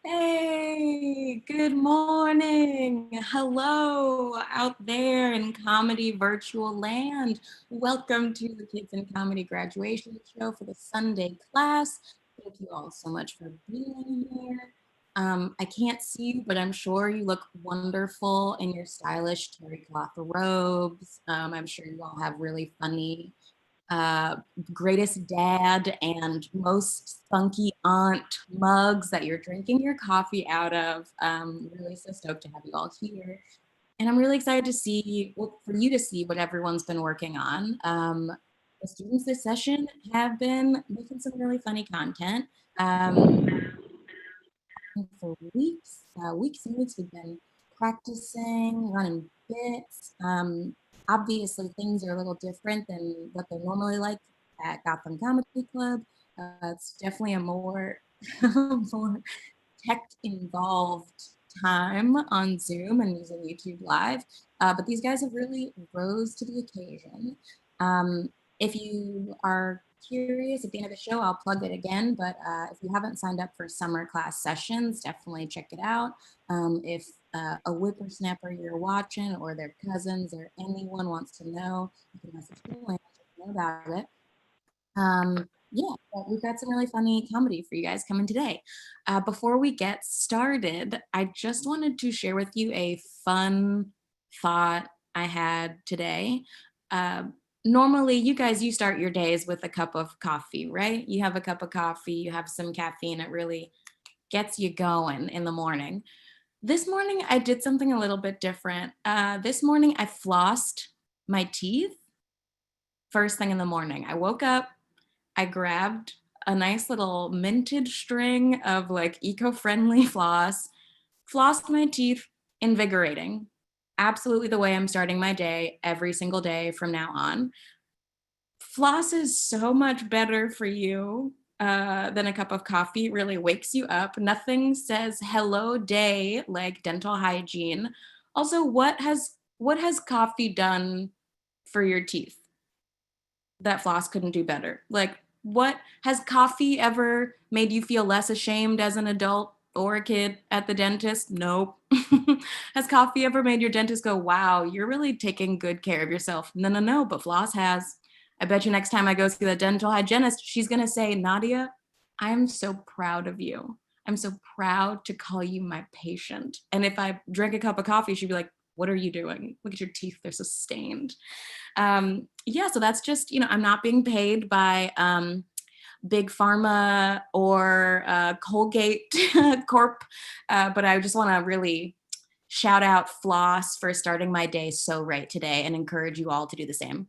Hey, good morning. Hello out there in comedy virtual land. Welcome to the Kids in Comedy graduation show for the Sunday class. Thank you all so much for being here. I can't see you, but I'm sure you look wonderful in your stylish terry cloth robes. I'm sure you all have really funny uh, greatest dad and most spunky aunt mugs that you're drinking your coffee out of. Really so stoked to have you all here. And I'm really excited to see, well, for you to see what everyone's been working on. The students this session have been making some really funny content. For weeks and weeks we've been practicing, running bits. Obviously things are a little different than what they're normally like at Gotham Comedy Club. It's definitely a more, more tech involved time on Zoom and using YouTube Live. But these guys have really rose to the occasion. If you are curious, at the end of the show, I'll plug it again. But if you haven't signed up for summer class sessions, definitely check it out. If a whippersnapper you're watching or their cousins or anyone wants to know, you can message me and know about it. Yeah, but we've got some really funny comedy for you guys coming today. Before we get started, I just wanted to share with you a fun thought I had today. Uh, Normally, you start your days with a cup of coffee, right? You have a cup of coffee, you have some caffeine, it really gets you going in the morning. This morning, I did something a little bit different. This morning, I flossed my teeth first thing in the morning. I woke up, I grabbed a nice little minted string of like eco-friendly floss, flossed my teeth, invigorating. Absolutely the way I'm starting my day every single day from now on. Floss is so much better for you than a cup of coffee. It really wakes you up. Nothing says hello day like dental hygiene. Also, what has coffee done for your teeth that floss couldn't do better? Like, what has coffee ever made you feel less ashamed as an adult or a kid at the dentist? Nope. Has coffee ever made your dentist go, wow, you're really taking good care of yourself? No, no, no, but floss has. I bet you next time I go see the dental hygienist, she's going to say, Nadia, I'm so proud of you. I'm so proud to call you my patient. And if I drink a cup of coffee, she'd be like, what are you doing? Look at your teeth, they're so stained. Yeah, so that's just, I'm not being paid by Big Pharma or Colgate Corp, but I just want to really shout out Floss for starting my day so right today and encourage you all to do the same.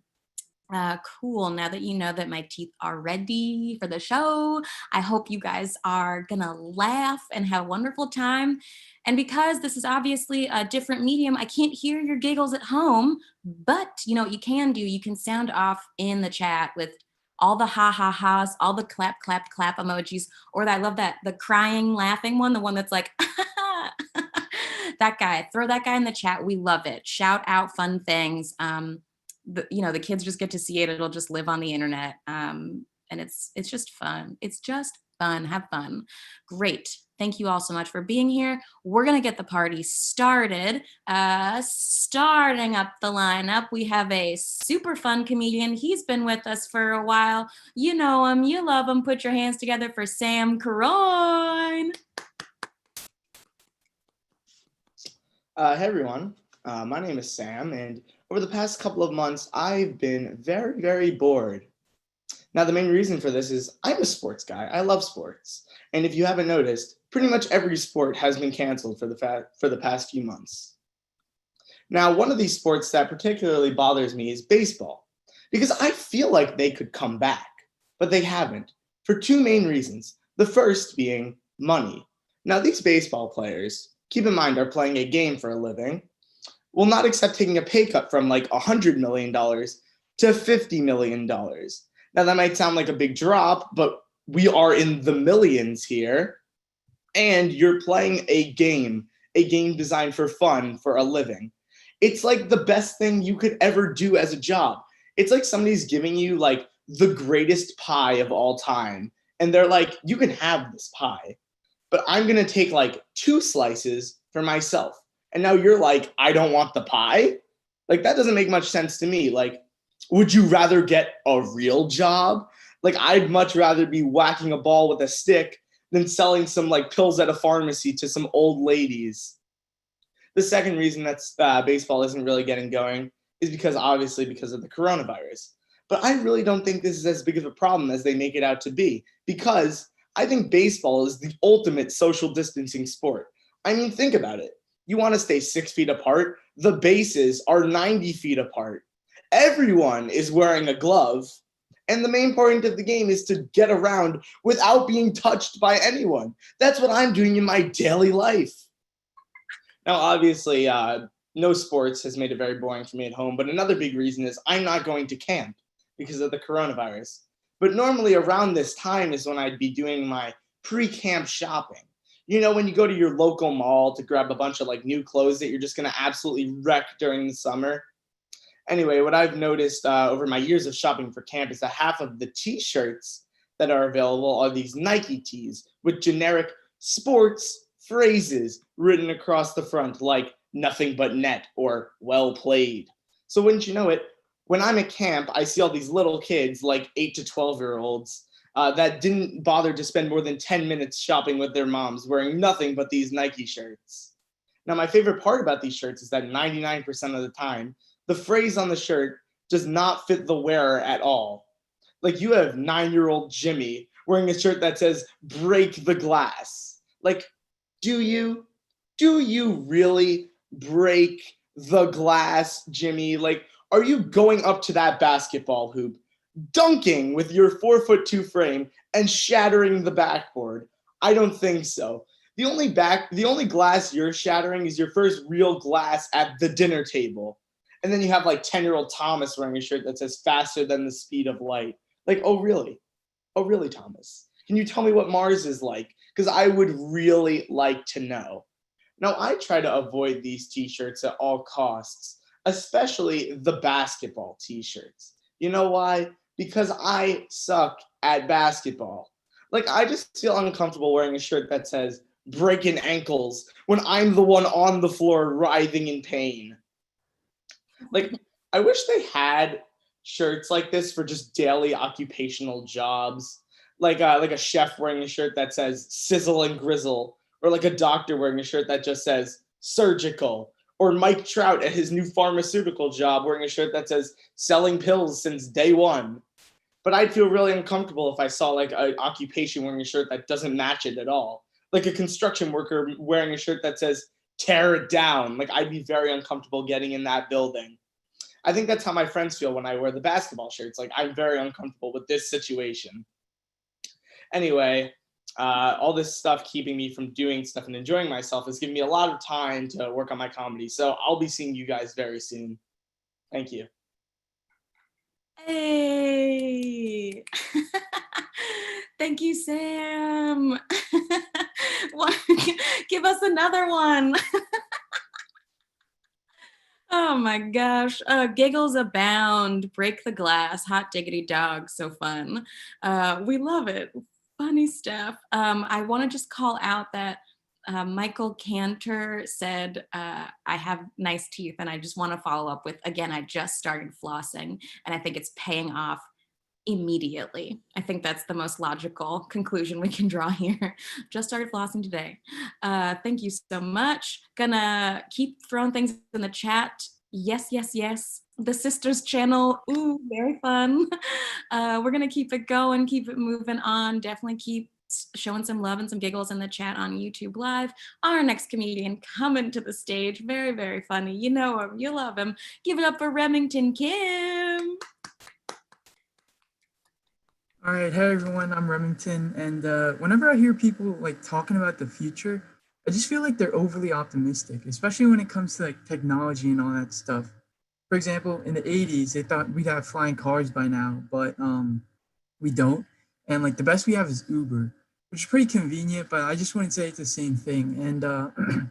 Cool. Now that you know that my teeth are ready for the show, I hope you guys are gonna laugh and have a wonderful time. And because this is obviously a different medium, I can't hear your giggles at home, but you know what you can do? You can sound off in the chat with all the ha ha ha's, all the clap, clap, clap emojis, or I love that the crying, laughing one, the one that's like, that guy. Throw that guy in the chat. We love it. Shout out fun things. The kids just get to see it. It'll just live on the internet, and it's just fun. It's just fun. Have fun. Great. Thank you all so much for being here. We're gonna get the party started. Starting up the lineup, we have a super fun comedian. He's been with us for a while. You know him. You love him. Put your hands together for Sam Caroyne. Hey everyone, my name is Sam, and over the past couple of months, I've been very, very bored. Now, the main reason for this is I'm a sports guy. I love sports, and if you haven't noticed, pretty much every sport has been canceled for the past few months. Now, one of these sports that particularly bothers me is baseball, because I feel like they could come back, but they haven't, for two main reasons. The first being money. Now, these baseball players, keep in mind, are playing a game for a living, will not accept taking a pay cut from like $100 million to $50 million. Now, that might sound like a big drop, but we are in the millions here, and you're playing a game designed for fun for a living. It's like the best thing you could ever do as a job. It's like somebody's giving you like the greatest pie of all time, and they're like, you can have this pie, but I'm going to take like 2 slices for myself. And now you're like, I don't want the pie. Like, that doesn't make much sense to me. Like, would you rather get a real job? Like, I'd much rather be whacking a ball with a stick than selling some like pills at a pharmacy to some old ladies. The second reason that's baseball isn't really getting going is because obviously because of the coronavirus. But I really don't think this is as big of a problem as they make it out to be, because I think baseball is the ultimate social distancing sport. I mean, think about it. You want to stay 6 feet apart, the bases are 90 feet apart. Everyone is wearing a glove. And the main point of the game is to get around without being touched by anyone. That's what I'm doing in my daily life. Now, obviously, no sports has made it very boring for me at home, but another big reason is I'm not going to camp because of the coronavirus. But normally around this time is when I'd be doing my pre-camp shopping. You know, when you go to your local mall to grab a bunch of like new clothes that you're just going to absolutely wreck during the summer. Anyway, what I've noticed over my years of shopping for camp is that half of the t-shirts that are available are these Nike tees with generic sports phrases written across the front, like nothing but net or well played. So wouldn't you know it, when I'm at camp, I see all these little kids, like 8 to 12-year-olds, that didn't bother to spend more than 10 minutes shopping with their moms, wearing nothing but these Nike shirts. Now, my favorite part about these shirts is that 99% of the time, the phrase on the shirt does not fit the wearer at all. Like, you have 9-year-old Jimmy wearing a shirt that says break the glass. Like, do you really break the glass, Jimmy? Like, are you going up to that basketball hoop, dunking with your 4'2" frame and shattering the backboard? I don't think so. The only glass you're shattering is your first real glass at the dinner table. And then you have like 10-year-old Thomas wearing a shirt that says faster than the speed of light. Like, oh really? Oh really, Thomas? Can you tell me what Mars is like? Because I would really like to know. Now, I try to avoid these t-shirts at all costs, especially the basketball t-shirts. You know why? Because I suck at basketball. Like, I just feel uncomfortable wearing a shirt that says breaking ankles when I'm the one on the floor writhing in pain. Like, I wish they had shirts like this for just daily occupational jobs, like a chef wearing a shirt that says sizzle and grizzle, or like a doctor wearing a shirt that just says surgical, or Mike Trout at his new pharmaceutical job wearing a shirt that says selling pills since day one. But I'd feel really uncomfortable if I saw like an occupation wearing a shirt that doesn't match it at all. Like a construction worker wearing a shirt that says tear it down. Like, I'd be very uncomfortable getting in that building. I think that's how my friends feel when I wear the basketball shirts. Like, I'm very uncomfortable with this situation. Anyway, all this stuff keeping me from doing stuff and enjoying myself is giving me a lot of time to work on my comedy. So I'll be seeing you guys very soon. Thank you. Hey. Thank you, Sam. Give us another one. Oh my gosh. Giggles abound. Break the glass. Hot diggity dog. So fun. We love it. Funny stuff. I want to just call out that Michael Cantor said, I have nice teeth, and I just want to follow up with, again, I just started flossing, and I think it's paying off immediately. I think that's the most logical conclusion we can draw here. Just started flossing today. Thank you so much. Gonna keep throwing things in the chat. Yes, yes, yes. The sisters channel. Ooh, very fun. We're gonna keep it going, keep it moving on. Definitely keep showing some love and some giggles in the chat on YouTube Live. Our next comedian coming to the stage. Very, very funny. You know him, you love him. Give it up for Remington Kim. All right, hey everyone, I'm Remington, and whenever I hear people like talking about the future, I just feel like they're overly optimistic, especially when it comes to like technology and all that stuff. For example, in the 80s, they thought we'd have flying cars by now, but we don't. And like the best we have is Uber, which is pretty convenient, but I just wouldn't say it's the same thing. And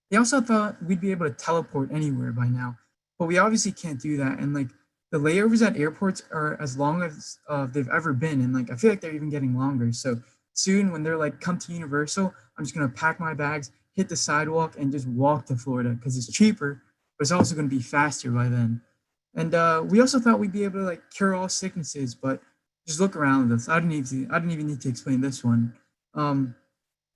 they also thought we'd be able to teleport anywhere by now, but we obviously can't do that. And like the layovers at airports are as long as they've ever been, and like I feel like they're even getting longer. So soon, when they're like, come to Universal, I'm just gonna pack my bags, hit the sidewalk, and just walk to Florida because it's cheaper, but it's also gonna be faster by then. And we also thought we'd be able to like cure all sicknesses, but just look around us. I didn't even need to explain this one. Um,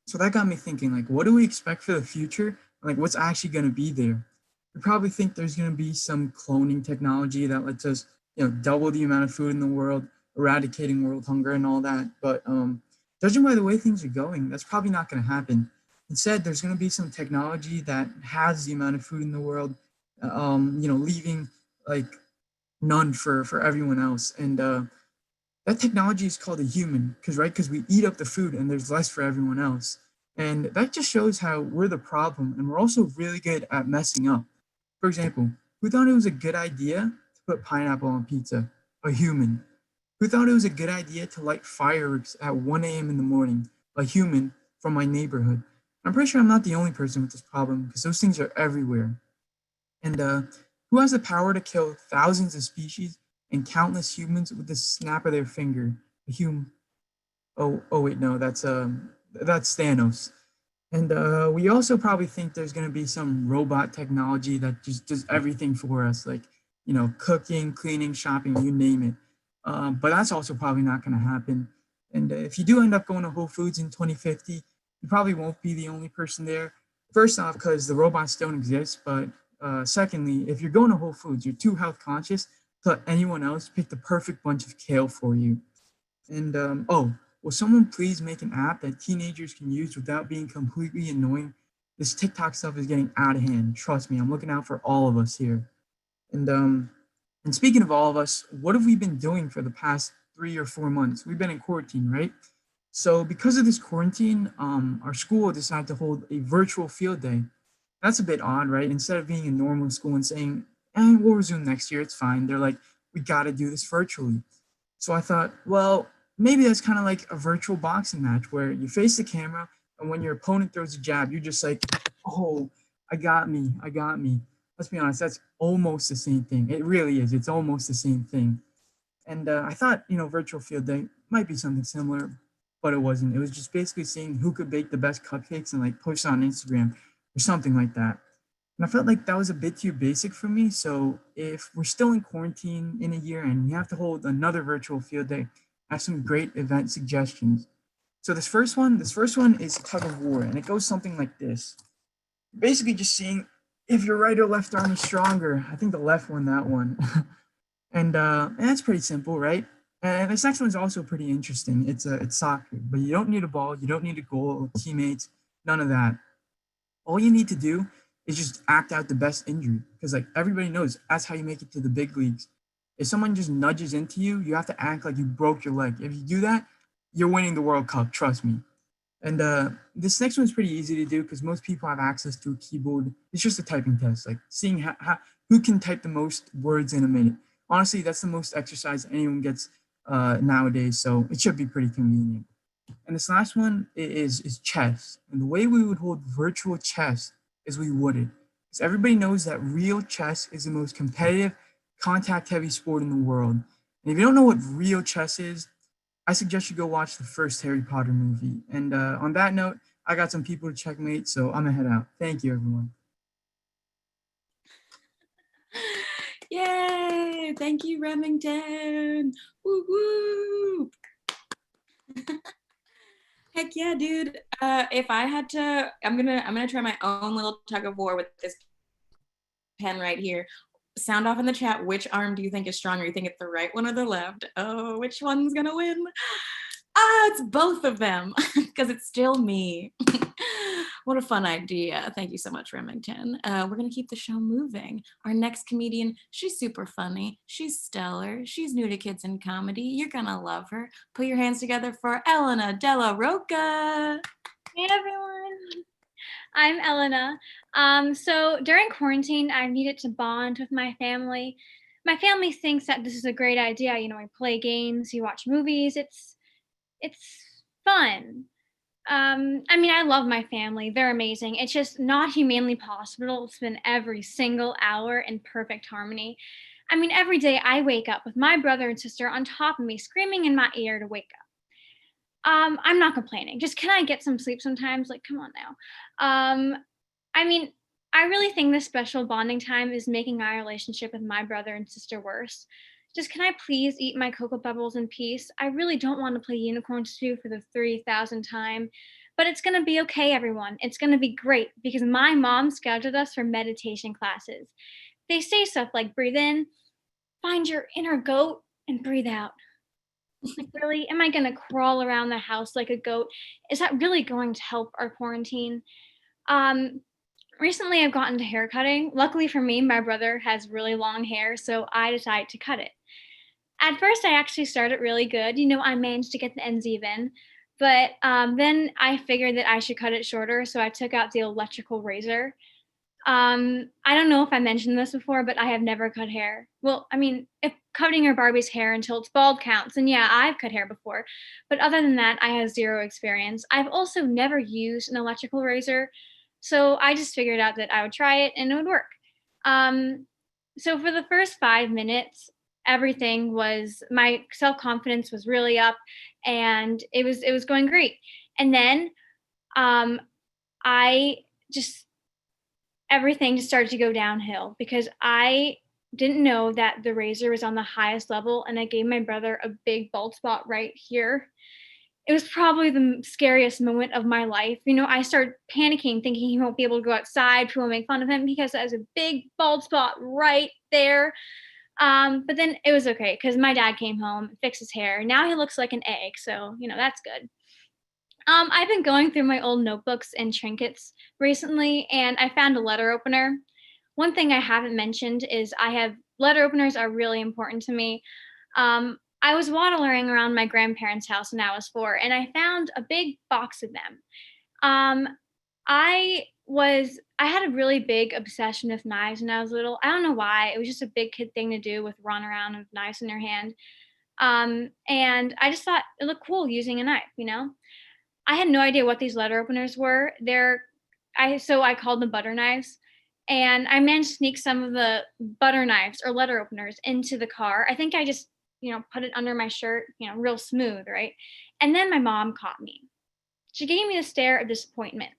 so that got me thinking, like, what do we expect for the future? Like, what's actually going to be there? We probably think there's going to be some cloning technology that lets us, double the amount of food in the world, eradicating world hunger and all that. But judging by the way things are going, that's probably not going to happen. Instead, there's going to be some technology that has the amount of food in the world, leaving like none for everyone else. And that technology is called a human because we eat up the food and there's less for everyone else. And that just shows how we're the problem and we're also really good at messing up. For example, who thought it was a good idea to put pineapple on pizza? A human. Who thought it was a good idea to light fireworks at 1 a.m. in the morning? A human from my neighborhood. I'm pretty sure I'm not the only person with this problem because those things are everywhere. And who has the power to kill thousands of species and countless humans with the snap of their finger? A human. Oh wait, no, that's Thanos. And we also probably think there's going to be some robot technology that just does everything for us, like cooking, cleaning, shopping, you name it. But that's also probably not going to happen. And if you do end up going to Whole Foods in 2050, you probably won't be the only person there. First off, because the robots don't exist, but secondly, if you're going to Whole Foods, you're too health conscious to let anyone else pick the perfect bunch of kale for you. And will someone please make an app that teenagers can use without being completely annoying? This TikTok stuff is getting out of hand. Trust me, I'm looking out for all of us here. And speaking of all of us, what have we been doing for the past 3 or 4 months? We've been in quarantine, right? So because of this quarantine, our school decided to hold a virtual field day. That's a bit odd, right? Instead of being in normal school and saying, we'll resume next year, it's fine. They're like, we got to do this virtually. So I thought, well, maybe that's kind of like a virtual boxing match where you face the camera and when your opponent throws a jab, you're just like, oh, I got me. Let's be honest, that's almost the same thing. It really is. It's almost the same thing. And I thought, virtual field day might be something similar, but it wasn't. It was just basically seeing who could bake the best cupcakes and like post on Instagram or something like that. And I felt like that was a bit too basic for me. So if we're still in quarantine in a year and we have to hold another virtual field day, I have some great event suggestions. So this first one is tug of war, and it goes something like this. Basically just seeing if your right or left arm is stronger. I think the left one, that one. And that's pretty simple, right? And this next one is also pretty interesting. It's soccer, but you don't need a ball, you don't need a goal, teammates, none of that. All you need to do is just act out the best injury because like everybody knows that's how you make it to the big leagues. If someone just nudges into you, you have to act like you broke your leg. If you do that, you're winning the World Cup, trust me. And this next one's pretty easy to do because most people have access to a keyboard. It's just a typing test, like seeing who can type the most words in a minute. Honestly, that's the most exercise anyone gets nowadays, so it should be pretty convenient. And this last one is chess. And the way we would hold virtual chess is we wouldn't. Because everybody knows that real chess is the most competitive, contact heavy sport in the world. And if you don't know what real chess is, I suggest you go watch the first Harry Potter movie. And on that note, I got some people to checkmate, so I'm gonna head out. Thank you, everyone. Yay! Thank you, Remington. Woo woo! Heck yeah, dude. If I had to, I'm gonna try my own little tug of war with this pen right here. Sound off in the chat. Which arm do you think is stronger? You think it's the right one or the left? Oh, which one's gonna win? It's both of them because it's still me. What a fun idea. Thank you so much, Remington. We're going to keep the show moving. Our next comedian, she's super funny. She's stellar. She's new to kids in comedy. You're going to love her. Put your hands together for Elena Della Rocca. Hey everyone, I'm Elena. So during quarantine, I needed to bond with my family. My family thinks that this is a great idea. We play games, you watch movies. It's fun. I love my family. They're amazing. It's just not humanly possible to spend every single hour in perfect harmony. I mean, every day I wake up with my brother and sister on top of me, screaming in my ear to wake up. I'm not complaining. Just can I get some sleep sometimes? Like, come on now. I mean, I really think this special bonding time is making my relationship with my brother and sister worse. Just can I please eat my Cocoa Pebbles in peace? I really don't want to play Unicorn Stew for the 3,000th time. But it's going to be okay, everyone. It's going to be great because my mom scheduled us for meditation classes. They say stuff like breathe in, find your inner goat, and breathe out. Like, really? Am I going to crawl around the house like a goat? Is that really going to help our quarantine? Um, Recently, I've gotten to hair cutting. Luckily for me, my brother has really long hair, so I decided to cut it. At first, I actually started really good. I managed to get the ends even. But then I figured that I should cut it shorter, so I took out the electrical razor. I don't know if I mentioned this before, but I have never cut hair. Well, I mean, if cutting your Barbie's hair until it's bald counts, then yeah, I've cut hair before. But other than that, I have zero experience. I've also never used an electrical razor, so I just figured out that I would try it and it would work. Um, so for the first 5 minutes, everything was my self-confidence was really up and it was going great. And then um, I just everything just started to go downhill because I didn't know that the razor was on the highest level and I gave my brother a big bald spot right here. It was probably the scariest moment of my life. I started panicking, thinking he won't be able to go outside, people will make fun of him because I has a big bald spot right there. But then it was okay because my dad came home, fixed his hair. Now he looks like an egg, so that's good. I've been going through my old notebooks and trinkets recently, and I found a letter opener. One thing I haven't mentioned is letter openers are really important to me. I was waddling around my grandparents' house when I was 4, and I found a big box of them. Um, I had a really big obsession with knives when I was little. I don't know why. It was just a big kid thing to do with run around with knives in your hand. And I just thought it looked cool using a knife. I had no idea what these letter openers were. So I called them butter knives. And I managed to sneak some of the butter knives or letter openers into the car. I think I just, put it under my shirt, real smooth, right? And then my mom caught me. She gave me the stare of disappointment.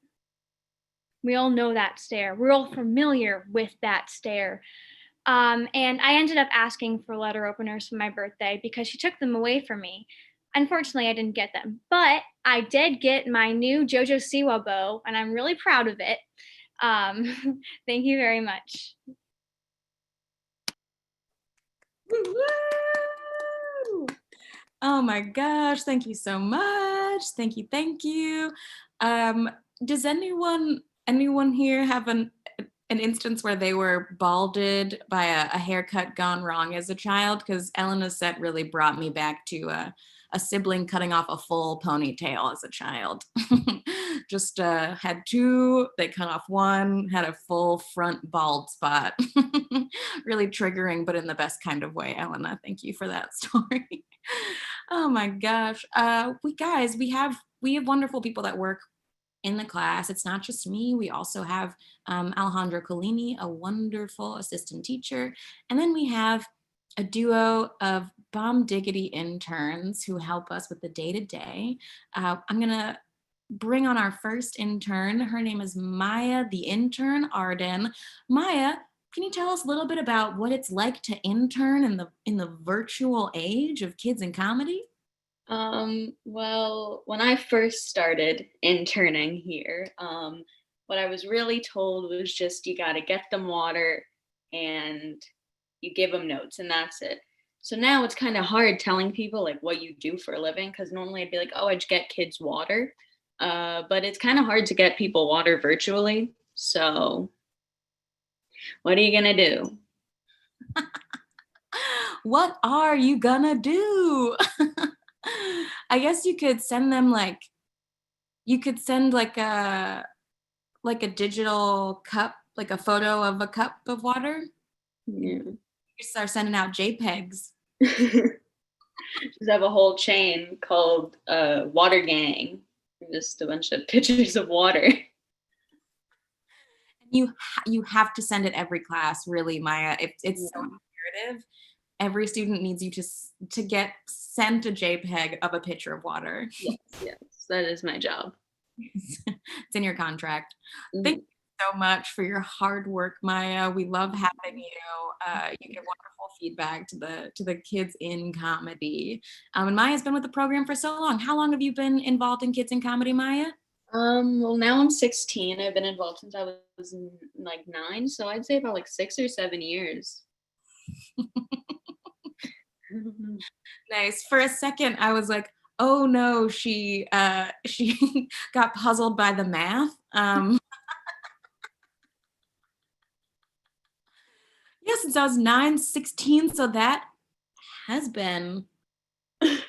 We all know that stare. We're all familiar with that stare. And I ended up asking for letter openers for my birthday because she took them away from me. Unfortunately, I didn't get them, but I did get my new JoJo Siwa bow, and I'm really proud of it. Thank you very much. Woo! Oh my gosh, thank you so much. Thank you, thank you. Does anyone here have an instance where they were balded by a haircut gone wrong as a child? Because Elena's set really brought me back to a sibling cutting off a full ponytail as a child. Just had two, they cut off one, had a full front bald spot. Really triggering, but in the best kind of way. Elena, thank you for that story. Oh my gosh. We have wonderful people that work in the class. It's not just me. We also have Alejandro Collini, a wonderful assistant teacher. And then we have a duo of bomb diggity interns who help us with the day-to-day. I'm gonna bring on our first intern. Her name is Maya, the intern Arden. Maya, can you tell us a little bit about what it's like to intern in the virtual age of kids in comedy? Well, when I first started interning here, what I was really told was just you got to get them water and you give them notes and that's it. So now it's kind of hard telling people like what you do for a living because normally I'd be like, oh, I just get kids water. But it's kind of hard to get people water virtually. So what are you going to do? What are you gonna do? I guess you could send them like a digital cup, like a photo of a cup of water. Yeah. You start sending out JPEGs. Just have a whole chain called Water Gang. Just a bunch of pictures of water. You have to send it every class, really, Maya. It's so narrative, every student needs you to get sent a JPEG of a pitcher of water. Yes, that is my job. It's in your contract. Mhm. Thank you so much for your hard work, Maya. We love having you. You give wonderful feedback to the kids in comedy. And Maya's been with the program for so long. How long have you been involved in kids in comedy, Maya? Well, now I'm 16. I've been involved since I was like 9, so I'd say about like 6 or 7 years. Nice. For a second, I was like, oh no, she got puzzled by the math. Yeah, since I was 9, 16, so that has been 8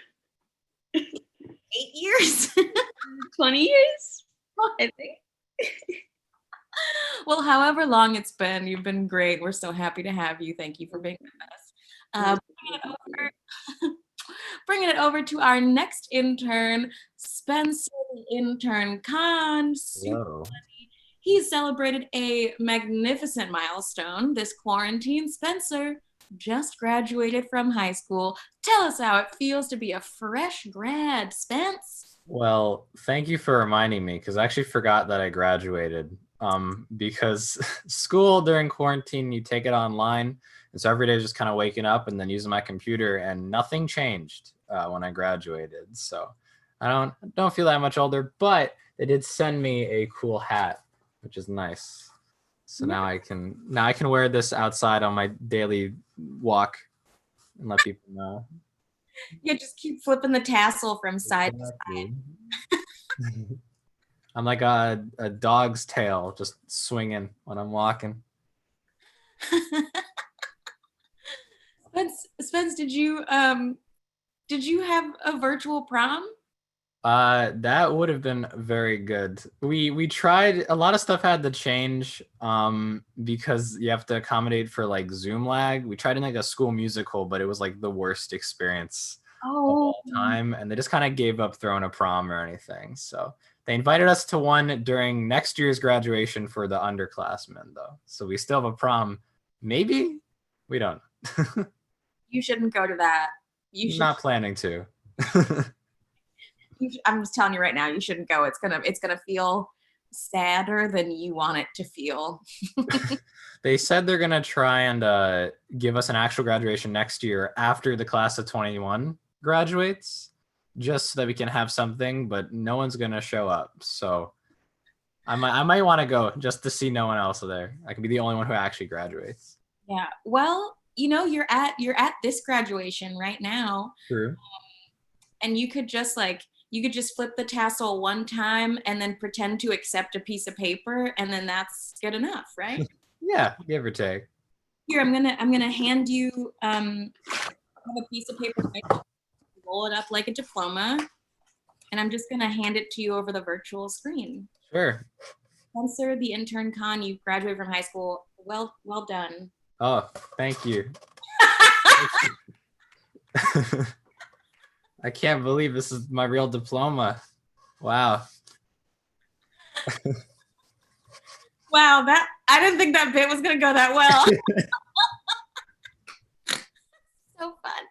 years. 20 years, I think. Well, however long it's been, you've been great. We're so happy to have you. Thank you for being with us. Bringing it over to our next intern, Spencer, the intern Khan. Hello. He's celebrated a magnificent milestone this quarantine. Spencer just graduated from high school. Tell us how it feels to be a fresh grad, Spence. Well, thank you for reminding me because I actually forgot that I graduated. Because school during quarantine, you take it online. And so every day is just kind of waking up and then using my computer, and nothing changed when I graduated. So I don't feel that much older, but they did send me a cool hat, which is nice. So now I can wear this outside on my daily walk and let people know. Yeah, just keep flipping the tassel from side to side. I'm like a dog's tail, just swinging when I'm walking. Spence, did you have a virtual prom? That would have been very good. We tried, a lot of stuff had to change because you have to accommodate for like Zoom lag. We tried in like a school musical, but it was like the worst experience of all time, and they just kind of gave up throwing a prom or anything. So they invited us to one during next year's graduation for the underclassmen though. So we still have a prom. Maybe? We don't. You shouldn't go to that. You should Not planning to. I'm just telling you right now, you shouldn't go. It's gonna feel sadder than you want it to feel. They said they're gonna try and give us an actual graduation next year after the class of 21 graduates, just so that we can have something, but no one's gonna show up. So I might want to go just to see no one else there. I can be the only one who actually graduates. Yeah. Well, you're at this graduation right now. True. And you could just flip the tassel one time and then pretend to accept a piece of paper, and then that's good enough, right? Yeah, give or take. Here, I'm gonna hand you a piece of paper, right? Roll it up like a diploma, and I'm just gonna hand it to you over the virtual screen. Sure. Spencer, the intern Con, you graduated from high school. Well done. Oh, thank you. I can't believe this is my real diploma. Wow. Wow, I didn't think that bit was gonna go that well. So fun.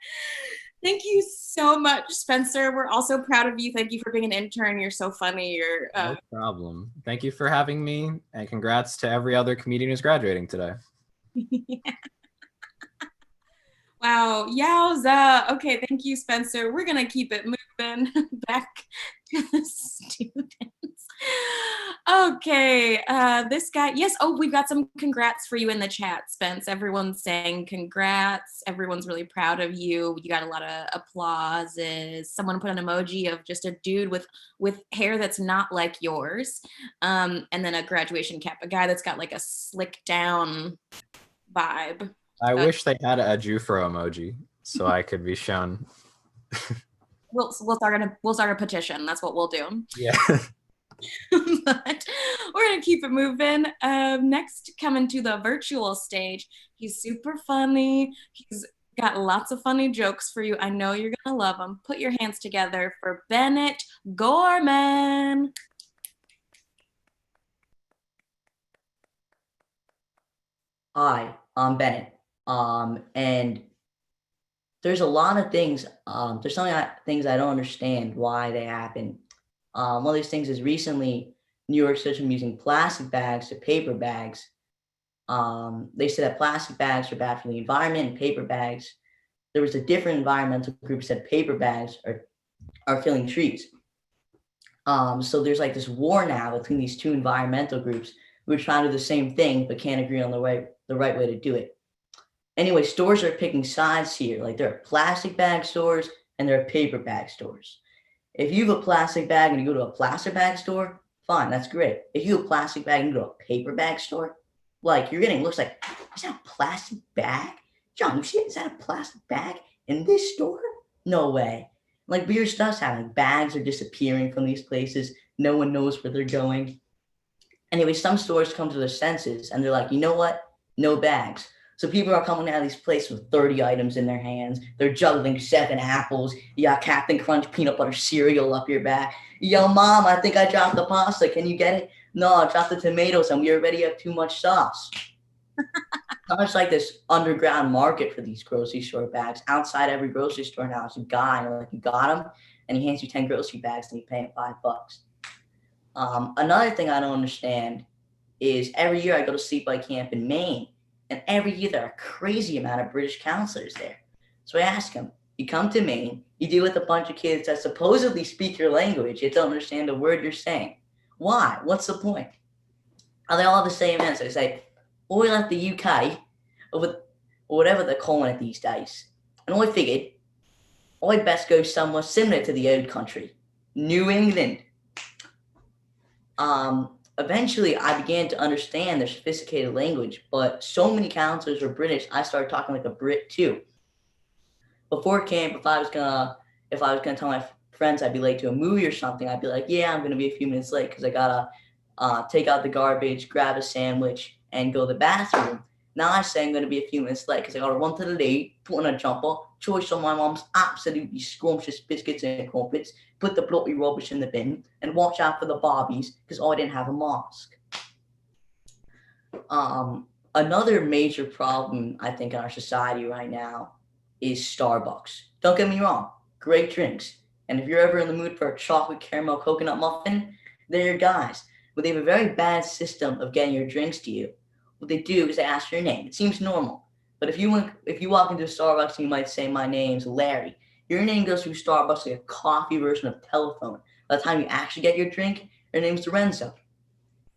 Thank you so much, Spencer. We're also proud of you. Thank you for being an intern. You're so funny. No problem. Thank you for having me, and congrats to every other comedian who's graduating today. Yeah. Wow, yowza. Okay, thank you, Spencer. We're gonna keep it moving back to the students. Okay, this guy, yes, we've got some congrats for you in the chat, Spence. Everyone's saying congrats. Everyone's really proud of you. You got a lot of applauses. Someone put an emoji of just a dude with hair that's not like yours. And then a graduation cap, a guy that's got like a slick down vibe. I wish they had a Jufro emoji so I could be shown. We'll start a petition. That's what we'll do. Yeah. But we're gonna keep it moving. Next, coming to the virtual stage, he's super funny. He's got lots of funny jokes for you. I know you're gonna love him. Put your hands together for Bennett Gorman. Hi, I'm Bennett. And there's a lot of things. There's things I don't understand why they happen. One of these things is recently New York City from using plastic bags to paper bags. They said that plastic bags are bad for the environment and paper bags. There was a different environmental group said paper bags are killing trees. So there's like this war now between these two environmental groups who are trying to do the same thing but can't agree on the right way to do it. Anyway, stores are picking sides here. Like there are plastic bag stores and there are paper bag stores. If you have a plastic bag and you go to a plastic bag store, fine, that's great. If you have a plastic bag and you go to a paper bag store, like you're getting looks like, is that a plastic bag? John, you see it? Is that a plastic bag in this store? No way. Like weird stuff's happening. Bags are disappearing from these places. No one knows where they're going. Anyway, some stores come to their senses and they're like, you know what? No bags. So people are coming out of these places with 30 items in their hands. They're juggling 7 apples. You got Captain Crunch peanut butter cereal up your back. Yo, Mom, I think I dropped the pasta. Can you get it? No, I dropped the tomatoes and we already have too much sauce. It's like this underground market for these grocery store bags. Outside every grocery store now is a guy, like you got him, and he hands you 10 grocery bags and you pay him $5. Another thing I don't understand is every year I go to sleepaway camp in Maine. And every year there are a crazy amount of British counselors there. So I ask them, you come to Maine, you deal with a bunch of kids that supposedly speak your language, yet don't understand a word you're saying. Why? What's the point? Are they all have the same answer? They say, we left the UK, or whatever they're calling it these days. And I figured, I'd best go somewhere similar to the old country, New England. Eventually, I began to understand their sophisticated language, but so many counselors were British, I started talking like a Brit too. Before camp, if I was gonna tell my friends I'd be late to a movie or something, I'd be like, yeah, I'm gonna be a few minutes late because I gotta take out the garbage, grab a sandwich, and go to the bathroom. Now I say I'm gonna be a few minutes late because I gotta run to the lake, put on a jumper, choice on my mom's absolutely scrumptious biscuits and crumpets, put the bloody rubbish in the bin, and watch out for the Barbies because I didn't have a mask. Another major problem I think in our society right now is Starbucks. Don't get me wrong, great drinks. And if you're ever in the mood for a chocolate caramel coconut muffin, they're your guys. But they have a very bad system of getting your drinks to you. What they do is they ask for your name. It seems normal. But if you walk into a Starbucks and you might say, my name's Larry, your name goes through Starbucks like a coffee version of telephone. By the time you actually get your drink, your name's Lorenzo.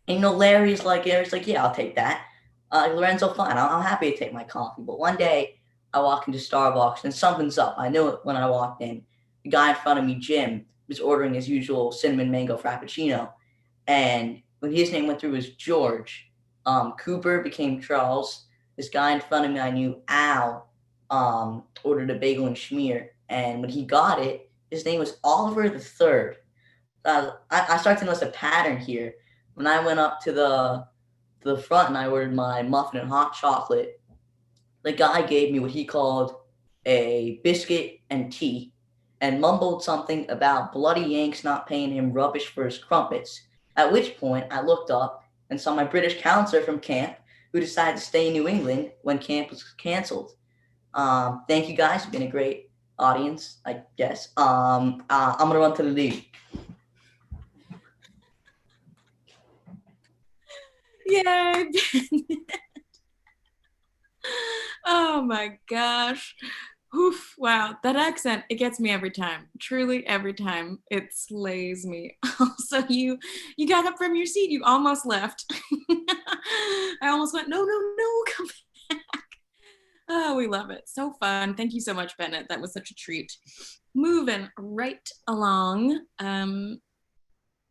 And Larry's like, yeah, I'll take that. Lorenzo, fine, I'm happy to take my coffee. But one day, I walk into Starbucks and something's up. I knew it when I walked in. The guy in front of me, Jim, was ordering his usual cinnamon mango frappuccino. And when his name went through was George. Cooper became Charles. This guy in front of me, I knew, Al, ordered a bagel and schmear. And when he got it, his name was Oliver III. I started to notice a pattern here. When I went up to the front and I ordered my muffin and hot chocolate, the guy gave me what he called a biscuit and tea and mumbled something about bloody Yanks not paying him rubbish for his crumpets. At which point I looked up and saw my British counselor from camp who decided to stay in New England when camp was canceled. Thank you guys. You've been a great audience, I guess. I'm going to run to the lead. Yay. Oh my gosh. Oof, wow, that accent, it gets me every time. Truly every time. It slays me. Also, you got up from your seat. You almost left. I almost went, no, come back. Oh, we love it. So fun. Thank you so much, Bennett. That was such a treat. Moving right along.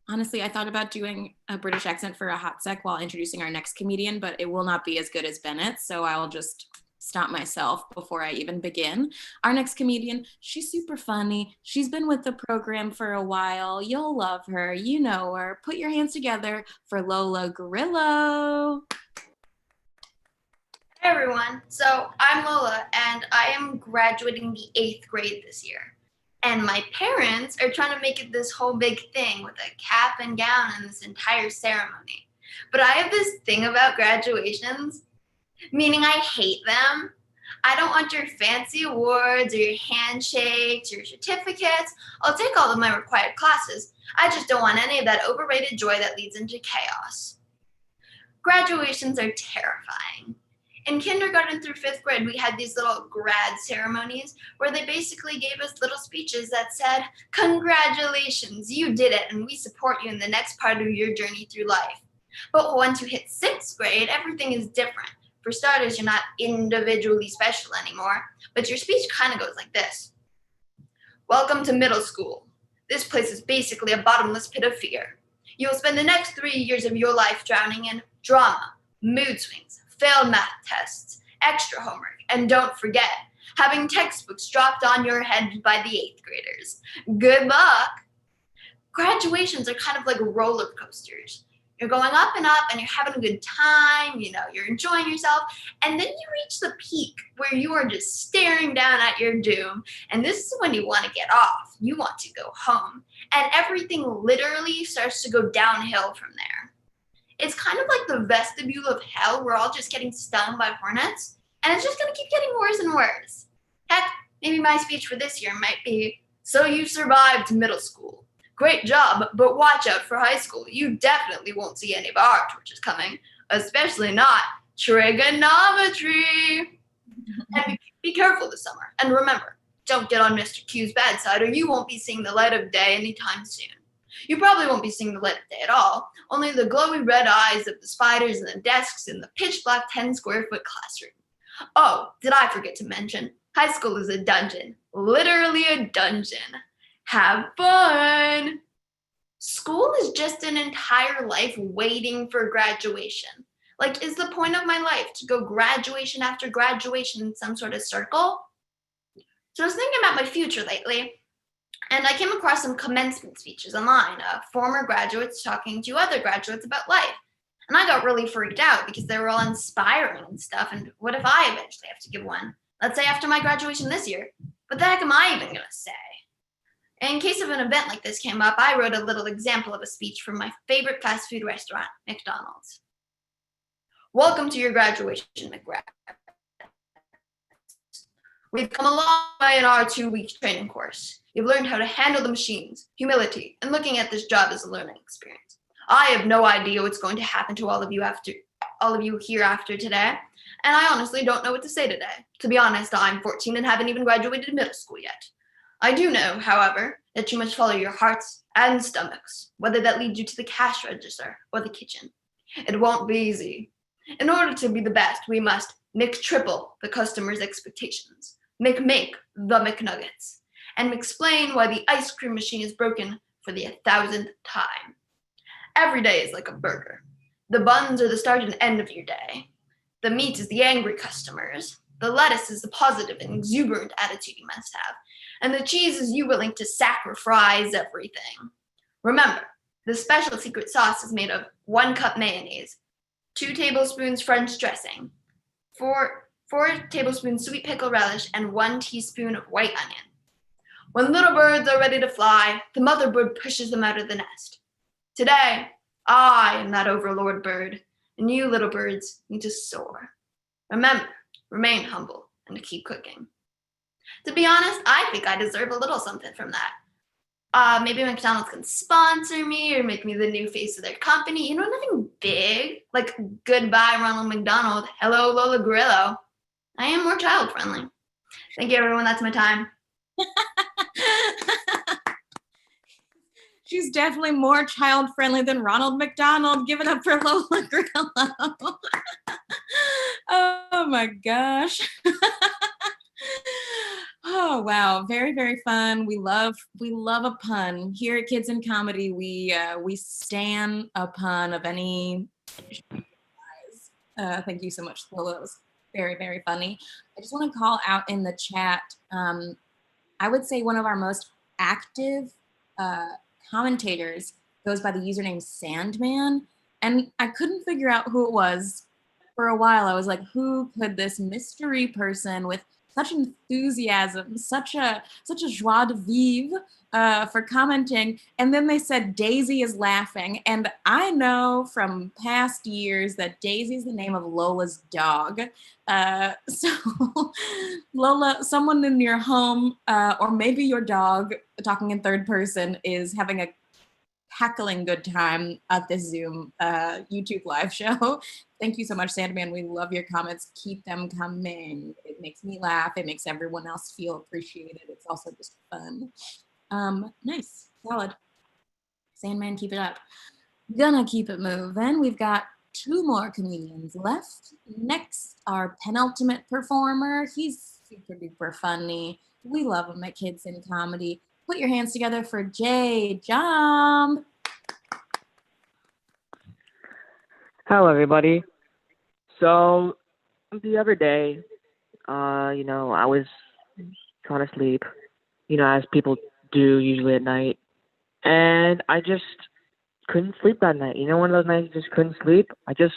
Honestly, I thought about doing a British accent for a hot sec while introducing our next comedian, but it will not be as good as Bennett, so I'll just stop myself before I even begin. Our next comedian, she's super funny. She's been with the program for a while. You'll love her. You know her. Put your hands together for Lola Grillo. Hey everyone, so I'm Lola and I am graduating the 8th grade this year. And my parents are trying to make it this whole big thing with a cap and gown and this entire ceremony. But I have this thing about graduations, meaning I hate them. I don't want your fancy awards or your handshakes, your certificates. I'll take all of my required classes. I just don't want any of that overrated joy that leads into chaos. Graduations are terrifying. In kindergarten through 5th grade, we had these little grad ceremonies where they basically gave us little speeches that said, congratulations, you did it, and we support you in the next part of your journey through life. But once you hit 6th grade, everything is different. For starters, you're not individually special anymore, but your speech kind of goes like this. Welcome to middle school. This place is basically a bottomless pit of fear. You will spend the next 3 years of your life drowning in drama, mood swings, failed math tests, extra homework, and don't forget, having textbooks dropped on your head by the 8th graders. Good luck. Graduations are kind of like roller coasters. You're going up and you're having a good time, you're enjoying yourself, and then you reach the peak where you are just staring down at your doom, and this is when you want to get off. You want to go home, and everything literally starts to go downhill from there. It's kind of like the vestibule of hell. We're all just getting stung by hornets, and it's just going to keep getting worse and worse. Heck, maybe my speech for this year might be, so you survived middle school. Great job, but watch out for high school. You definitely won't see any bar torches coming, especially not trigonometry. And be careful this summer. And remember, don't get on Mr. Q's bad side or you won't be seeing the light of day anytime soon. You probably won't be seeing the light of day at all, only the glowy red eyes of the spiders and the desks in the pitch black 10 square foot classroom. Oh, did I forget to mention, high school is a dungeon, literally a dungeon. Have fun. School is just an entire life waiting for graduation. Like, is the point of my life to go graduation after graduation in some sort of circle? So I was thinking about my future lately, and I came across some commencement speeches online of former graduates talking to other graduates about life. And I got really freaked out because they were all inspiring and stuff. And what if I eventually have to give one? Let's say after my graduation this year. What the heck am I even going to say? In case of an event like this came up, I wrote a little example of a speech from my favorite fast food restaurant, McDonald's. Welcome to your graduation, McGrath. We've come a long way in our 2-week training course. You've learned how to handle the machines, humility, and looking at this job as a learning experience. I have no idea what's going to happen to all of you here after today, and I honestly don't know what to say today. To be honest, I'm 14 and haven't even graduated middle school yet. I do know, however, that you must follow your hearts and stomachs, whether that leads you to the cash register or the kitchen. It won't be easy. In order to be the best, we must triple the customer's expectations, make the McNuggets, and explain why the ice cream machine is broken for the 1,000th time. Every day is like a burger. The buns are the start and end of your day. The meat is the angry customers. The lettuce is the positive and exuberant attitude you must have. And the cheese is you willing to sacrifice everything. Remember, the special secret sauce is made of 1 cup mayonnaise, 2 tablespoons French dressing, 4 tablespoons sweet pickle relish, and 1 teaspoon of white onion. When little birds are ready to fly, the mother bird pushes them out of the nest. Today, I am that overlord bird, and you little birds need to soar. Remember, remain humble and to keep cooking. To be honest, I think I deserve a little something from that. Maybe McDonald's can sponsor me or make me the new face of their company. Nothing big, like goodbye Ronald McDonald, hello Lola Grillo. I am more child friendly. Thank you, everyone. That's my time. She's definitely more child friendly than Ronald McDonald. Give it up for Lola Grillo. Oh my gosh. Oh wow, very, very fun. We love a pun. Here at Kids in Comedy, we stan a pun of any size. Thank you so much, Lola. That was very, very funny. I just want to call out in the chat, I would say one of our most active commentators goes by the username Sandman, and I couldn't figure out who it was for a while. I was like, who could this mystery person with such enthusiasm, such a joie de vivre for commenting. And then they said Daisy is laughing. And I know from past years that Daisy is the name of Lola's dog. So Lola, someone in your home or maybe your dog, talking in third person, is having a heckling good time at this Zoom YouTube live show. Thank you so much, Sandman. We love your comments. Keep them coming. It makes me laugh. It makes everyone else feel appreciated. It's also just fun. Nice, solid. Sandman, keep it up. Gonna keep it moving. We've got 2 more comedians left. Next, our penultimate performer. He's super duper funny. We love him at Kids in Comedy. Put your hands together for Jay Jump. Hello, everybody. So the other day, I was trying to sleep, as people do usually at night, and I just couldn't sleep that night. One of those nights you just couldn't sleep. I just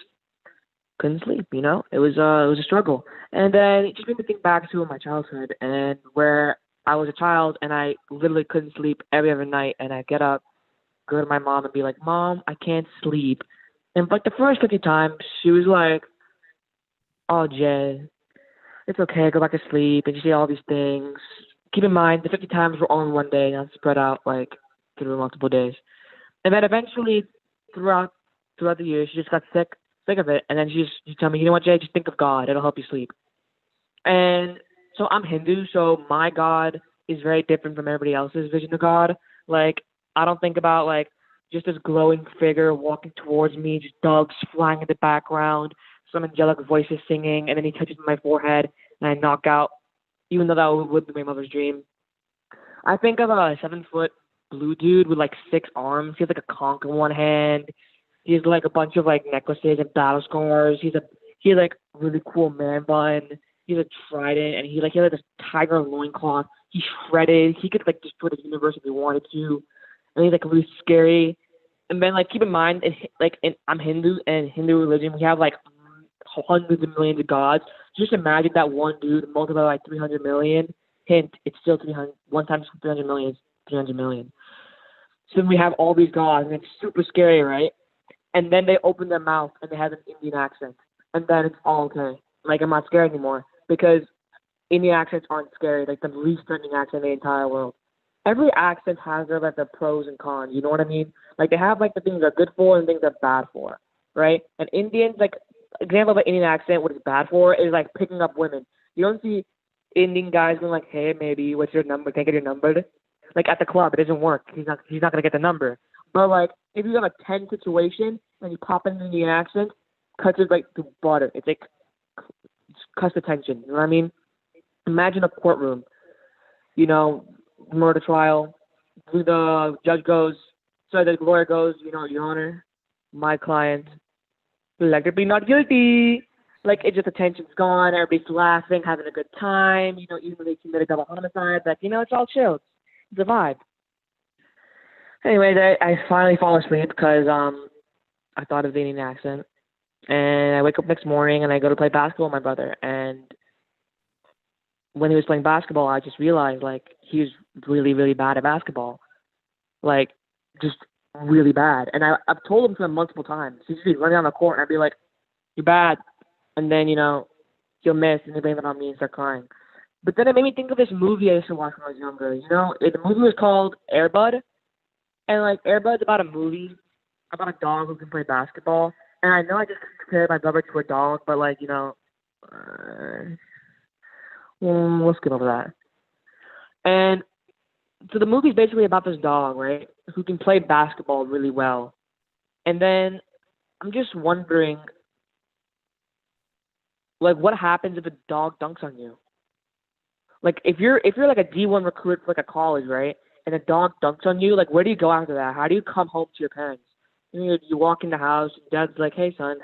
couldn't sleep. It was a struggle, and then it just made me think back to my childhood and where I was a child and I literally couldn't sleep every other night, and I'd get up, go to my mom and be like, Mom, I can't sleep. And like the first 50 times, she was like, oh, Jay, it's okay, go back to sleep, and you say all these things. Keep in mind, the 50 times were all in one day, not spread out like through multiple days. And then eventually, throughout the years, she just got sick of it, and then she told me, you know what, Jay, just think of God, it'll help you sleep. And so I'm Hindu, so my God is very different from everybody else's vision of God. Like, I don't think about, like, just this glowing figure walking towards me, just dogs flying in the background, some angelic voices singing, and then he touches my forehead, and I knock out, even though that would be my mother's dream. I think of a 7-foot blue dude with, like, 6 arms. He has, like, a conch in one hand. He has, like, a bunch of, like, necklaces and battle scars. He has, like, really cool man bun. He's a trident, and he had this tiger loincloth. He's shredded. He could like destroy the universe if he wanted to. And he's like really scary. And then keep in mind, I'm Hindu, and Hindu religion, we have like hundreds of millions of gods. Just imagine that one dude multiplied by 300 million. Hint, it's still 300. 1 times 300 million is 300 million. So then we have all these gods, and it's super scary, right? And then they open their mouth, and they have an Indian accent. And then it's all okay. Like, I'm not scared anymore. Because Indian accents aren't scary, like the least threatening accent in the entire world. Every accent has their the pros and cons, you know what I mean? Like they have the things they're good for and things they're bad for, right? And Indians, example of an Indian accent, what it's bad for is picking up women. You don't see Indian guys going hey, maybe, what's your number? Can I get your number? At the club, it doesn't work. He's not gonna get the number. But if you have a 10 situation and you pop in an Indian accent, cuts it to butter. It's cuts the tension, you know what I mean? Imagine a courtroom, murder trial. The lawyer goes, Your Honor, my client elected to be not guilty. It's just the tension's gone, everybody's laughing, having a good time, even though they committed double homicide, it's all chill. It's a vibe. Anyways, I finally fall asleep because I thought of the Indian accent. And I wake up next morning and I go to play basketball with my brother. And when he was playing basketball, I just realized he was really, really bad at basketball. Just really bad. And I've told him to him multiple times. He's just running on the court and I'd be like, you're bad. And then, he'll miss and he'll blame it on me and start crying. But then it made me think of this movie I used to watch when I was younger. The movie was called Air Bud. And Air Bud's about a movie about a dog who can play basketball. And I know I just compared my brother to a dog, but we'll skip over that. And so the movie's basically about this dog, right, who can play basketball really well. And then I'm just wondering, what happens if a dog dunks on you? If you're a D1 recruit for a college, right, and a dog dunks on you, where do you go after that? How do you come home to your parents? You walk in the house, and Dad's like, hey, son,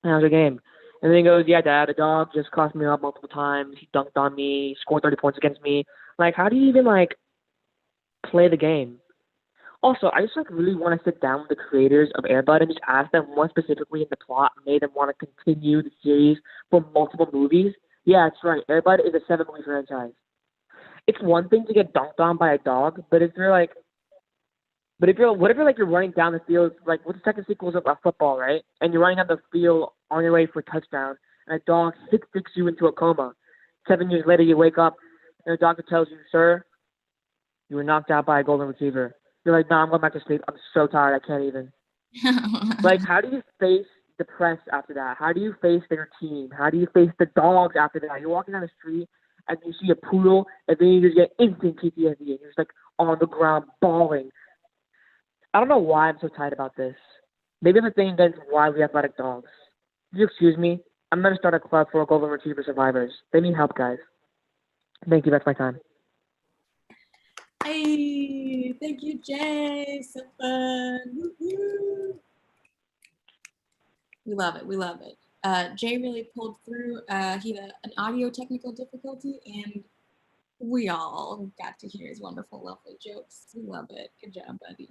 how's your game? And then he goes, yeah, Dad, the dog just crossed me up multiple times. He dunked on me, scored 30 points against me. How do you even, play the game? Also, I just, really want to sit down with the creators of Air Bud and just ask them what specifically in the plot made them want to continue the series for multiple movies. Yeah, that's right. Airbud is a 7-movie franchise. It's one thing to get dunked on by a dog, but if you're like, but if you're, what if you're like you're running down the field, like what's the second sequel of football, right? And you're running down the field on your way for a touchdown, and a dog sticks you into a coma. 7 years later, you wake up, and the doctor tells you, "Sir, you were knocked out by a golden retriever." You're like, "No, I'm going back to sleep. I'm so tired. I can't even." Like, how do you face the press after that? How do you face their team? How do you face the dogs after that? You're walking down the street and you see a poodle, and then you just get instant PTSD, and you're just like on the ground bawling. I don't know why I'm so tight about this. Maybe I'm the thing against wildly athletic dogs. If you excuse me, I'm going to start a club for golden retriever survivors. They need help, guys. Thank you. That's my time. Hey, thank you, Jay. So fun. Woo-hoo. We love it. We love it. Jay really pulled through. He had an audio technical difficulty, and we all got to hear his wonderful, lovely jokes. We love it. Good job, buddy.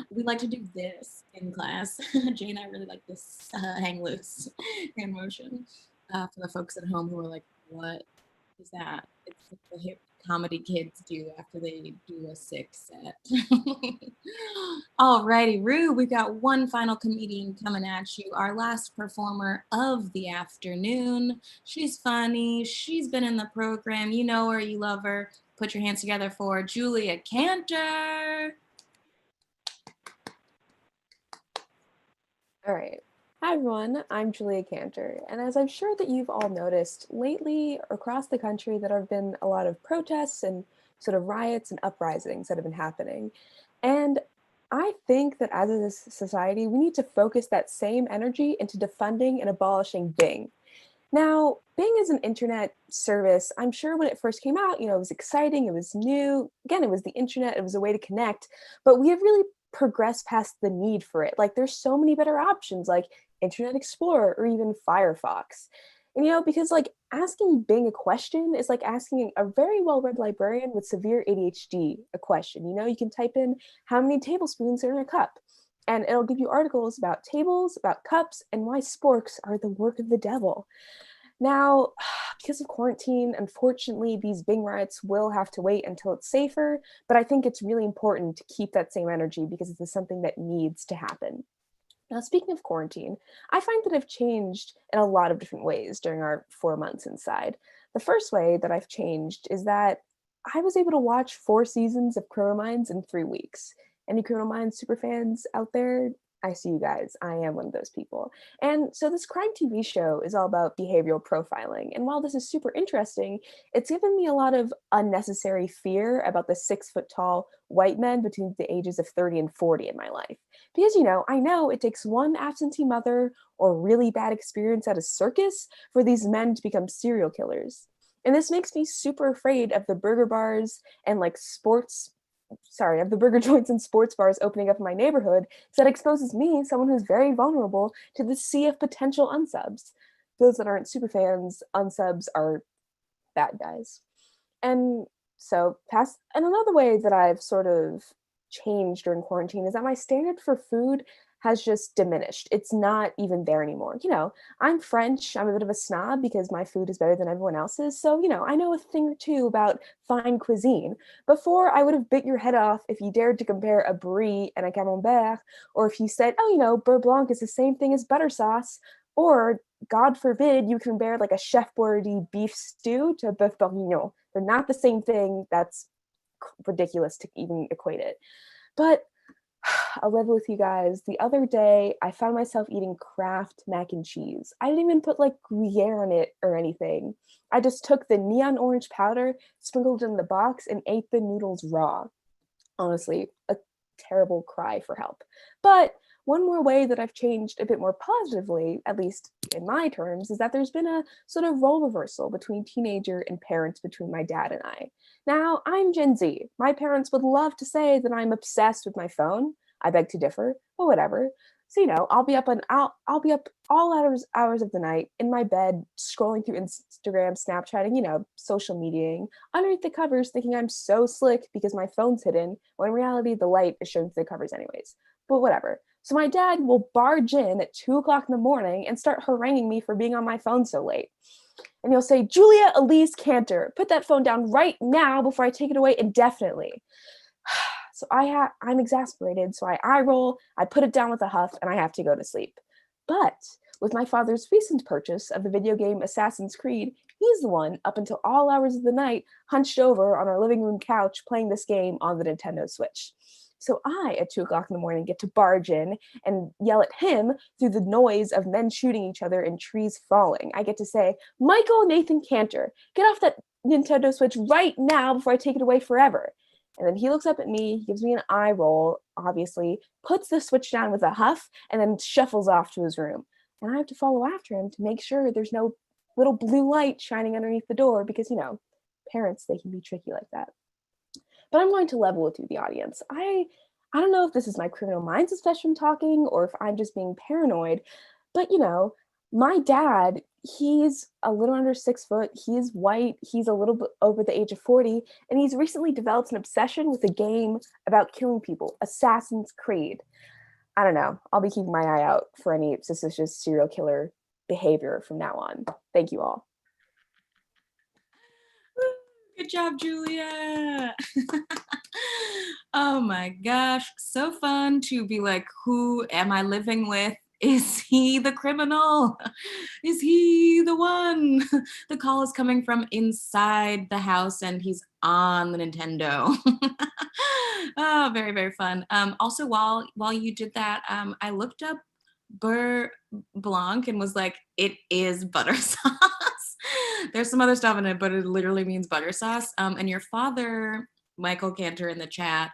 We like to do this in class. Jay and I really like this hang loose hand motion. For the folks at home who are like, what is that? It's like the hip comedy kids do after they do a sick set. Alrighty, Rue, we've got one final comedian coming at you, our last performer of the afternoon. She's funny. She's been in the program. You know her, you love her. Put your hands together for Julia Cantor. All right. Hi, everyone. I'm Julia Cantor. And as I'm sure that you've all noticed, lately across the country, there have been a lot of protests and sort of riots and uprisings that have been happening. And I think that as a society, we need to focus that same energy into defunding and abolishing Bing. Now, Bing is an internet service. I'm sure when it first came out, it was exciting, it was new. Again, it was the internet, it was a way to connect, but we have really progressed past the need for it. Like, there's so many better options like Internet Explorer or even Firefox. And because like asking Bing a question is like asking a very well-read librarian with severe ADHD a question. You can type in how many tablespoons are in a cup, and it'll give you articles about tables, about cups, and why sporks are the work of the devil. Now, because of quarantine, unfortunately, these Bing riots will have to wait until it's safer, but I think it's really important to keep that same energy because this is something that needs to happen. Now, speaking of quarantine, I find that I've changed in a lot of different ways during our 4 months inside. The first way that I've changed is that I was able to watch 4 seasons of Criminal Minds in 3 weeks. Any Criminal Minds superfans out there? I see you guys. I am one of those people. And so this crime TV show is all about behavioral profiling. And while this is super interesting, it's given me a lot of unnecessary fear about the 6-foot-tall white men between the ages of 30 and 40 in my life. Because, I know it takes one absentee mother or really bad experience at a circus for these men to become serial killers. And this makes me super afraid of the burger bars and like of the burger joints and sports bars opening up in my neighborhood, because that exposes me, someone who's very vulnerable, to the sea of potential unsubs. Those that aren't super fans, unsubs are bad guys. And another way that I've sort of changed during quarantine is that my standard for food has just diminished. It's not even there anymore. I'm French. I'm a bit of a snob because my food is better than everyone else's. So, I know a thing or two about fine cuisine. Before, I would have bit your head off if you dared to compare a brie and a camembert, or if you said, beurre blanc is the same thing as butter sauce, or God forbid you compare like a Chef Boyardee beef stew to boeuf bourguignon. They're not the same thing. That's ridiculous to even equate it. But I'll live with you guys. The other day, I found myself eating Kraft mac and cheese. I didn't even put like Gruyere on it or anything. I just took the neon orange powder, sprinkled it in the box, and ate the noodles raw. Honestly, a terrible cry for help. But one more way that I've changed a bit more positively, at least in my terms, is that there's been a sort of role reversal between teenager and parents between my dad and I. Now, I'm Gen Z. My parents would love to say that I'm obsessed with my phone. I beg to differ, but whatever. So, I'll be up all hours of the night in my bed, scrolling through Instagram, Snapchatting, social mediaing, underneath the covers, thinking I'm so slick because my phone's hidden, when in reality the light is showing through the covers anyways. But whatever. So my dad will barge in at 2 o'clock in the morning and start haranguing me for being on my phone so late. And he'll say, Julia Elise Cantor, put that phone down right now before I take it away indefinitely. So I'm exasperated, so I eye roll, I put it down with a huff, and I have to go to sleep. But with my father's recent purchase of the video game Assassin's Creed, he's the one, up until all hours of the night, hunched over on our living room couch playing this game on the Nintendo Switch. So I, at 2 o'clock in the morning, get to barge in and yell at him through the noise of men shooting each other and trees falling. I get to say, Michael Nathan Cantor, get off that Nintendo Switch right now before I take it away forever. And then he looks up at me, gives me an eye roll, obviously, puts the Switch down with a huff, and then shuffles off to his room. And I have to follow after him to make sure there's no little blue light shining underneath the door because, parents, they can be tricky like that. But I'm going to level with you, the audience. I don't know if this is my criminal minds obsession talking or if I'm just being paranoid, but my dad, he's a little under 6 foot, he's white, he's a little bit over the age of 40, and he's recently developed an obsession with a game about killing people, Assassin's Creed. I don't know. I'll be keeping my eye out for any suspicious serial killer behavior from now on. Thank you all. Good job, Julia. Oh my gosh, so fun to be like, who am I living with? Is he the criminal? Is he the one? The call is coming from inside the house and he's on the Nintendo. Oh, very, very fun. Also, while you did that, I looked up Beurre Blanc and was like, it is butter sauce. There's some other stuff in it, but it literally means butter sauce. And your father, Michael Cantor, in the chat,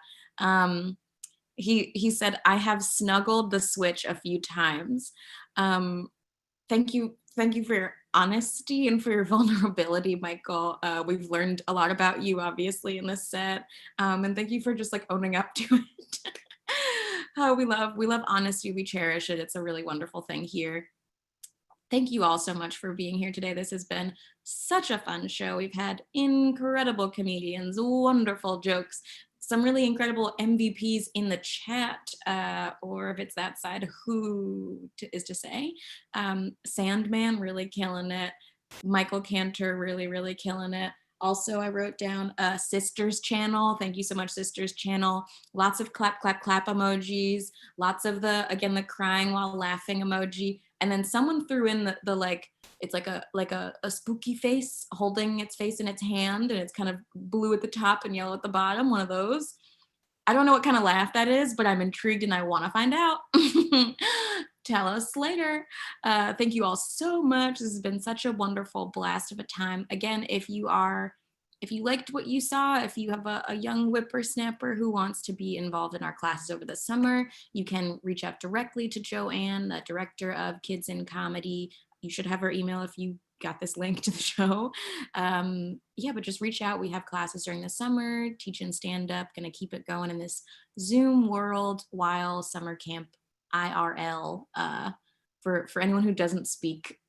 he said, I have snuggled the Switch a few times. Thank you for your honesty and for your vulnerability, Michael. We've learned a lot about you, obviously, in this set. And thank you for just like owning up to it. We love honesty. We cherish it. It's a really wonderful thing here. Thank you all so much for being here today. This has been such a fun show. We've had incredible comedians, wonderful jokes, some really incredible MVPs in the chat, or if it's that side, who is to say. Sandman really killing it. Michael Cantor really, really killing it. Also, I wrote down Sisters Channel. Thank you so much, Sisters Channel. Lots of clap, clap, clap emojis. Lots of the crying while laughing emoji. And then someone threw in the like, it's like a spooky face holding its face in its hand, and it's kind of blue at the top and yellow at the bottom, one of those. I don't know what kind of laugh that is, but I'm intrigued and I want to find out. Tell us later. Thank you all so much. This has been such a wonderful blast of a time. Again, if you liked what you saw, if you have a young whippersnapper who wants to be involved in our classes over the summer, you can reach out directly to Joanne, the director of Kids in Comedy. You should have her email if you got this link to the show. But just reach out. We have classes during the summer, teaching stand-up, gonna keep it going in this Zoom world while summer camp IRL. For anyone who doesn't speak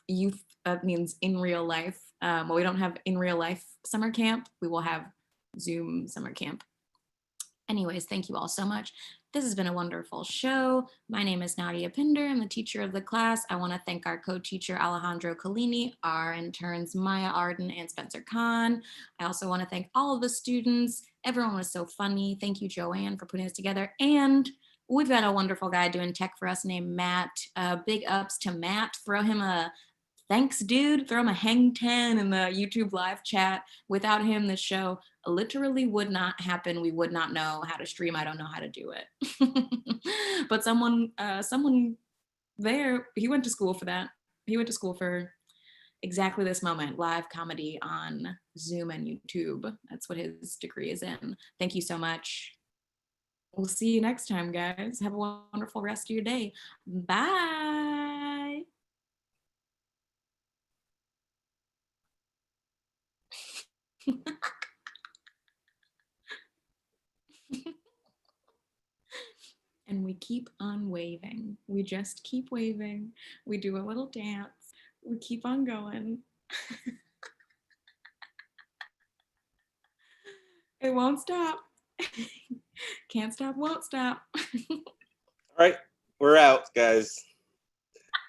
youth, that means in real life. We don't have in real life summer camp. We will have Zoom summer camp. Anyways, thank you all so much. This has been a wonderful show. My name is Nadia Pinder. I'm the teacher of the class. I want to thank our co-teacher Alejandro Collini, our interns Maya Arden and Spencer Kahn. I also want to thank all of the students. Everyone was so funny. Thank you, Joanne, for putting this together. And we've got a wonderful guy doing tech for us named Matt. Big ups to Matt. Throw him a thanks, dude. Throw him a hang 10 in the YouTube live chat. Without him, this show literally would not happen. We would not know how to stream. I don't know how to do it. But someone there, he went to school for that. He went to school for exactly this moment, live comedy on Zoom and YouTube. That's what his degree is in. Thank you so much. We'll see you next time, guys. Have a wonderful rest of your day. Bye. And we keep on waving. We just keep waving. We do a little dance. We keep on going. It won't stop. Can't stop, won't stop. All right, we're out, guys.